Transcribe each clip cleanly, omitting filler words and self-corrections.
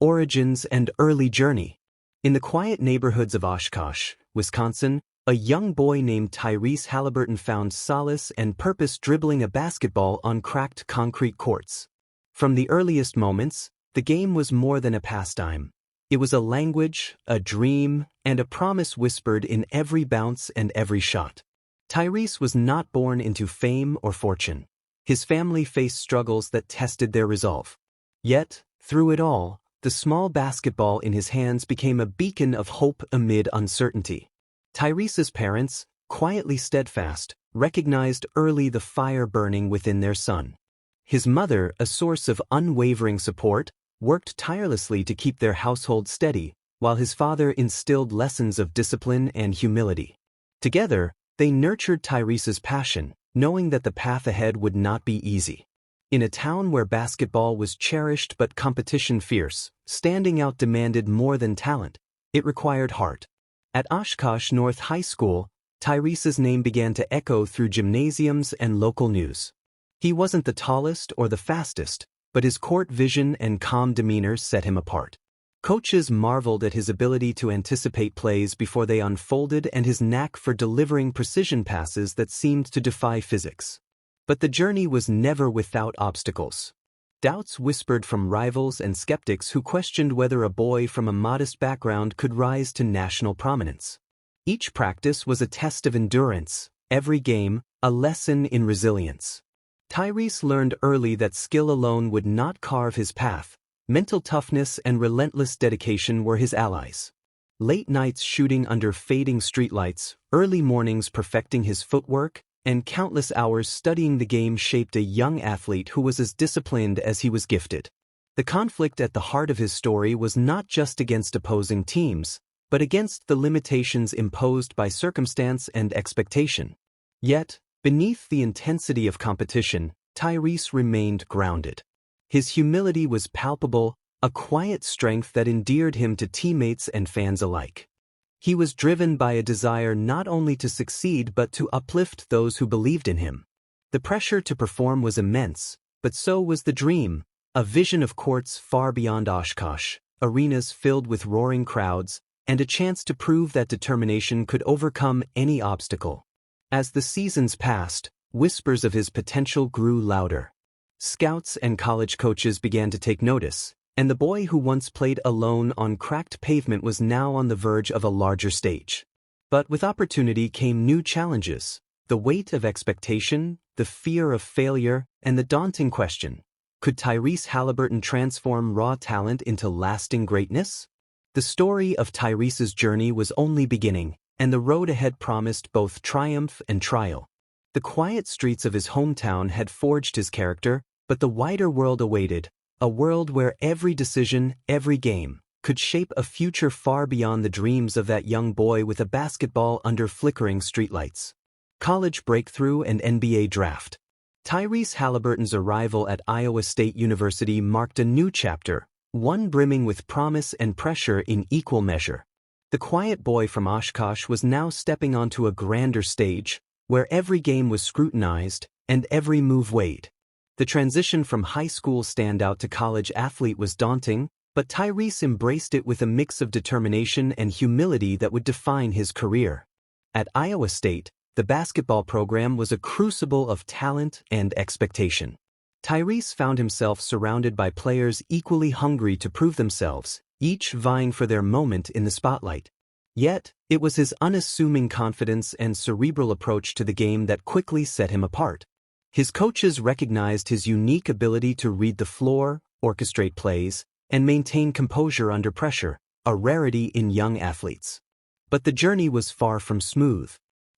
origins, and early journey. In the quiet neighborhoods of Oshkosh, Wisconsin, a young boy named Tyrese Haliburton found solace and purpose dribbling a basketball on cracked concrete courts. From the earliest moments, the game was more than a pastime. It was a language, a dream, and a promise whispered in every bounce and every shot. Tyrese was not born into fame or fortune. His family faced struggles that tested their resolve. Yet, through it all, the small basketball in his hands became a beacon of hope amid uncertainty. Tyrese's parents, quietly steadfast, recognized early the fire burning within their son. His mother, a source of unwavering support, worked tirelessly to keep their household steady, while his father instilled lessons of discipline and humility. Together, they nurtured Tyrese's passion, knowing that the path ahead would not be easy. In a town where basketball was cherished but competition fierce, standing out demanded more than talent. It required heart. At Oshkosh North High School, Tyrese's name began to echo through gymnasiums and local news. He wasn't the tallest or the fastest, but his court vision and calm demeanor set him apart. Coaches marveled at his ability to anticipate plays before they unfolded and his knack for delivering precision passes that seemed to defy physics. But the journey was never without obstacles. Doubts whispered from rivals and skeptics who questioned whether a boy from a modest background could rise to national prominence. Each practice was a test of endurance, every game, a lesson in resilience. Tyrese learned early that skill alone would not carve his path. Mental toughness and relentless dedication were his allies. Late nights shooting under fading streetlights, early mornings perfecting his footwork, and countless hours studying the game shaped a young athlete who was as disciplined as he was gifted. The conflict at the heart of his story was not just against opposing teams, but against the limitations imposed by circumstance and expectation. Yet, beneath the intensity of competition, Tyrese remained grounded. His humility was palpable, a quiet strength that endeared him to teammates and fans alike. He was driven by a desire not only to succeed but to uplift those who believed in him. The pressure to perform was immense, but so was the dream, a vision of courts far beyond Oshkosh, arenas filled with roaring crowds, and a chance to prove that determination could overcome any obstacle. As the seasons passed, whispers of his potential grew louder. Scouts and college coaches began to take notice, and the boy who once played alone on cracked pavement was now on the verge of a larger stage. But with opportunity came new challenges, the weight of expectation, the fear of failure, and the daunting question: could Tyrese Haliburton transform raw talent into lasting greatness? The story of Tyrese's journey was only beginning, and the road ahead promised both triumph and trial. The quiet streets of his hometown had forged his character, but the wider world awaited, a world where every decision, every game, could shape a future far beyond the dreams of that young boy with a basketball under flickering streetlights. College breakthrough and NBA draft. Tyrese Haliburton's arrival at Iowa State University marked a new chapter, one brimming with promise and pressure in equal measure. The quiet boy from Oshkosh was now stepping onto a grander stage, where every game was scrutinized and every move weighed. The transition from high school standout to college athlete was daunting, but Tyrese embraced it with a mix of determination and humility that would define his career. At Iowa State, the basketball program was a crucible of talent and expectation. Tyrese found himself surrounded by players equally hungry to prove themselves, each vying for their moment in the spotlight. Yet, it was his unassuming confidence and cerebral approach to the game that quickly set him apart. His coaches recognized his unique ability to read the floor, orchestrate plays, and maintain composure under pressure, a rarity in young athletes. But the journey was far from smooth.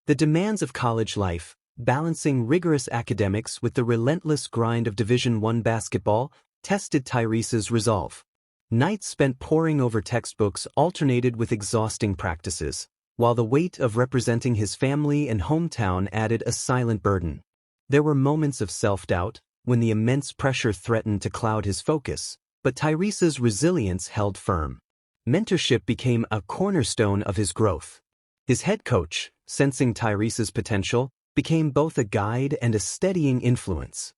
The demands of college life, balancing rigorous academics with the relentless grind of Division I basketball, tested Tyrese's resolve. Nights spent poring over textbooks alternated with exhausting practices, while the weight of representing his family and hometown added a silent burden. There were moments of self-doubt, when the immense pressure threatened to cloud his focus, but Tyrese's resilience held firm. Mentorship became a cornerstone of his growth. His head coach, sensing Tyrese's potential, became both a guide and a steadying influence.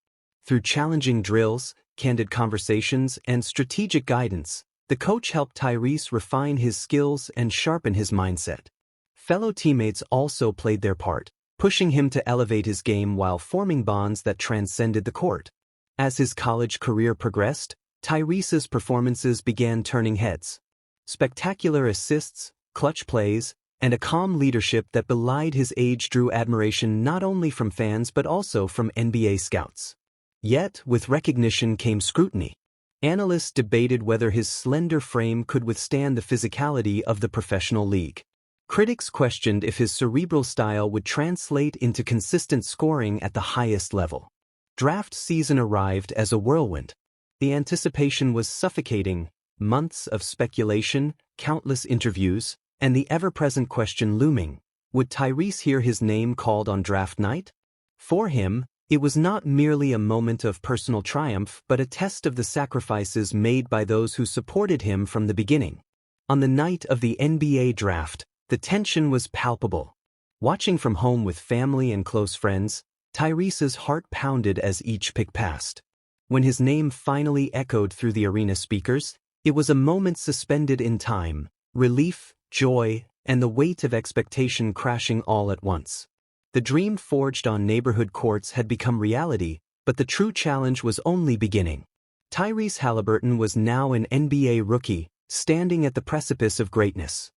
Through challenging drills, candid conversations, and strategic guidance, The coach helped Tyrese refine his skills and sharpen his mindset. Fellow teammates also played their part, pushing him to elevate his game while forming bonds that transcended the court. As his college career progressed, Tyrese's performances began turning heads. Spectacular assists, clutch plays, and a calm leadership that belied his age drew admiration not only from fans but also from NBA scouts. Yet, with recognition came scrutiny. Analysts debated whether his slender frame could withstand the physicality of the professional league. Critics questioned if his cerebral style would translate into consistent scoring at the highest level. Draft season arrived as a whirlwind. The anticipation was suffocating, months of speculation, countless interviews, and the ever-present question looming: would Tyrese hear his name called on draft night? For him, it was not merely a moment of personal triumph but a test of the sacrifices made by those who supported him from the beginning. On the night of the NBA draft, the tension was palpable. Watching from home with family and close friends, Tyrese's heart pounded as each pick passed. When his name finally echoed through the arena speakers, it was a moment suspended in time, relief, joy, and the weight of expectation crashing all at once. The dream forged on neighborhood courts had become reality, but the true challenge was only beginning. Tyrese Haliburton was now an NBA rookie, standing at the precipice of greatness.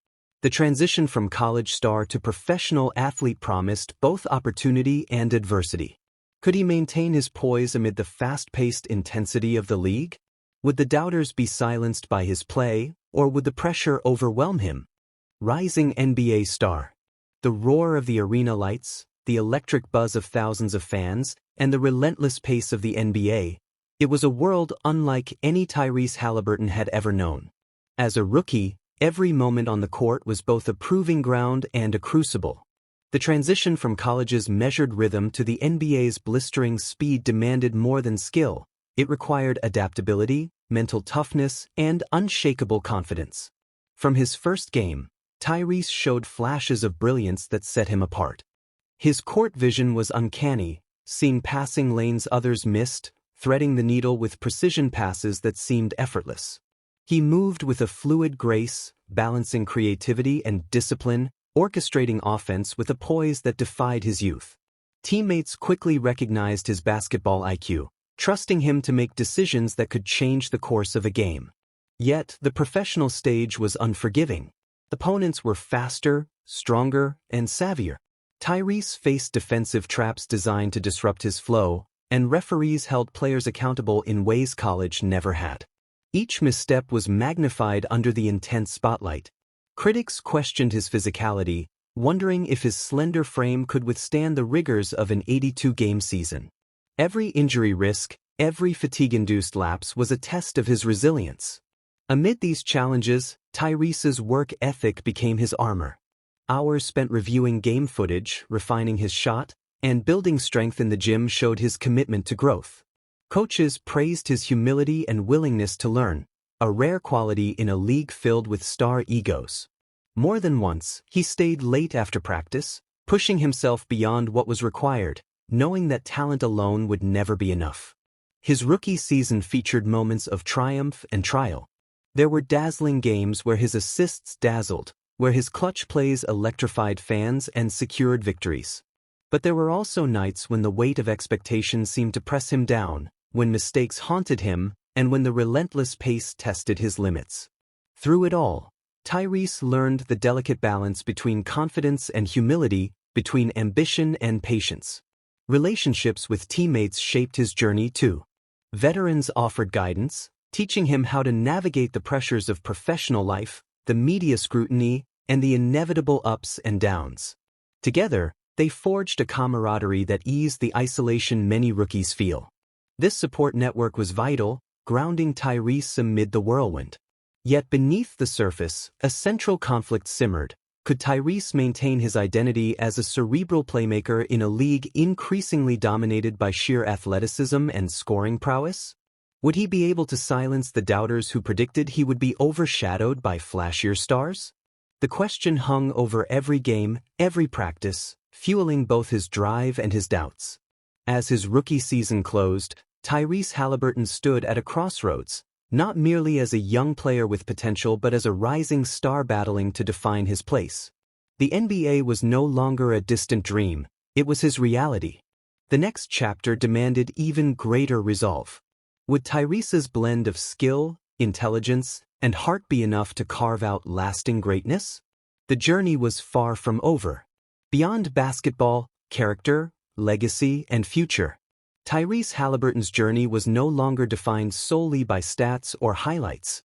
The transition from college star to professional athlete promised both opportunity and adversity. Could he maintain his poise amid the fast-paced intensity of the league? Would the doubters be silenced by his play, or would the pressure overwhelm him? Rising NBA star. The roar of the arena lights, the electric buzz of thousands of fans, and the relentless pace of the NBA, it was a world unlike any Tyrese Haliburton had ever known. As a rookie, every moment on the court was both a proving ground and a crucible. The transition from college's measured rhythm to the NBA's blistering speed demanded more than skill. It required adaptability, mental toughness, and unshakable confidence. From his first game, Tyrese showed flashes of brilliance that set him apart. His court vision was uncanny, seeing passing lanes others missed, threading the needle with precision passes that seemed effortless. He moved with a fluid grace, balancing creativity and discipline, orchestrating offense with a poise that defied his youth. Teammates quickly recognized his basketball IQ, trusting him to make decisions that could change the course of a game. Yet, the professional stage was unforgiving. Opponents were faster, stronger, and savvier. Tyrese faced defensive traps designed to disrupt his flow, and referees held players accountable in ways college never had. Each misstep was magnified under the intense spotlight. Critics questioned his physicality, wondering if his slender frame could withstand the rigors of an 82-game season. Every injury risk, every fatigue-induced lapse was a test of his resilience. Amid these challenges, Tyrese's work ethic became his armor. Hours spent reviewing game footage, refining his shot, and building strength in the gym showed his commitment to growth. Coaches praised his humility and willingness to learn, a rare quality in a league filled with star egos. More than once, he stayed late after practice, pushing himself beyond what was required, knowing that talent alone would never be enough. His rookie season featured moments of triumph and trial. There were dazzling games where his assists dazzled, where his clutch plays electrified fans and secured victories. But there were also nights when the weight of expectation seemed to press him down, when mistakes haunted him, and when the relentless pace tested his limits. Through it all, Tyrese learned the delicate balance between confidence and humility, between ambition and patience. Relationships with teammates shaped his journey too. Veterans offered guidance, teaching him how to navigate the pressures of professional life, the media scrutiny, and the inevitable ups and downs. Together, they forged a camaraderie that eased the isolation many rookies feel. This support network was vital, grounding Tyrese amid the whirlwind. Yet beneath the surface, a central conflict simmered. Could Tyrese maintain his identity as a cerebral playmaker in a league increasingly dominated by sheer athleticism and scoring prowess? Would he be able to silence the doubters who predicted he would be overshadowed by flashier stars? The question hung over every game, every practice, fueling both his drive and his doubts. As his rookie season closed, Tyrese Haliburton stood at a crossroads, Not merely as a young player with potential but as a rising star battling to define his place. The NBA was no longer a distant dream, it was his reality. The next chapter demanded even greater resolve. Would Tyrese's blend of skill, intelligence, and heart be enough to carve out lasting greatness? The journey was far from over. Beyond basketball, character, legacy, and future, Tyrese Haliburton's journey was no longer defined solely by stats or highlights.